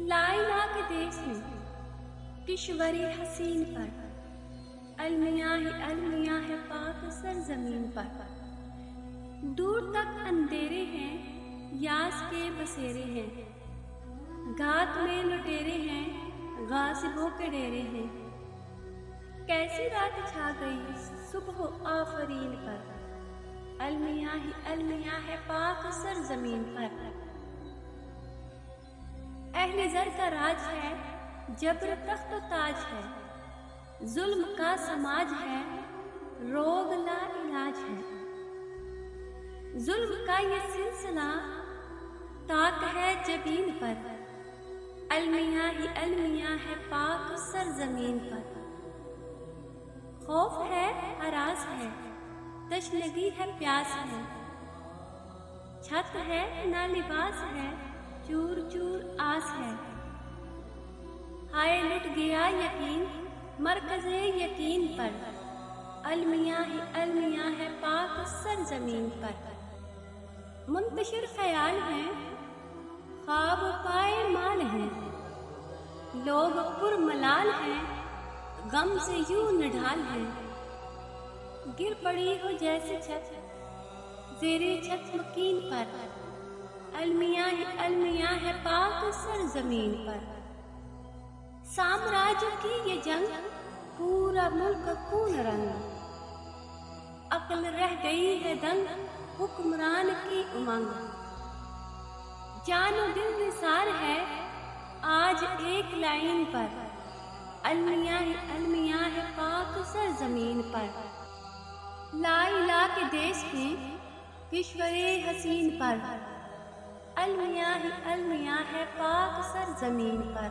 लाइला के देश में किश्वरी हसीन पर अलमिया है पाक सरजमीन पर। दूर तक अंधेरे हैं, यास के बसेरे हैं, घात में लुटेरे हैं, गासिबों के डेरे हैं। कैसी रात छा गई सुबह आफरीन पर, अलमिया है पाक सरजमीन पर। अहले ज़र का राज है, जबर तख्त ताज है, जुल्म का समाज है, रोग ला इलाज है। जुल्म का ये सिलसिला ताक है जबीन पर, अलमिया है पाक सरजमीन पर। खौफ है, हरास है, तशनगी है, प्यास है, छत है ना लिबास है, चूर चूर आस है। हाय लुट गया यकीन मरकज़े यकीन पर, अलमिया है पाक सरजमीन पर। मुंतशिर ख्याल है, ख्वाब पाए माल है, लोग पुरमलाल हैं, गम से यूं निढाल है। गिर पड़ी हो जैसे छत ज़ेरे छत मकीन पर, अलमिया है पाक सरजमीन पर। साम्राज्य की ये जंग पूरा मुल्क खून रंग, अक्ल रह गई है दंग हुक्मरान की उमंग। जानो दिल निसार है आज एक लाइन पर, अलमिया है पाक सरजमीन पर। लाइला के देश में किश्वरे हसीन पर, अलमिया है पाक सरजमीन पर।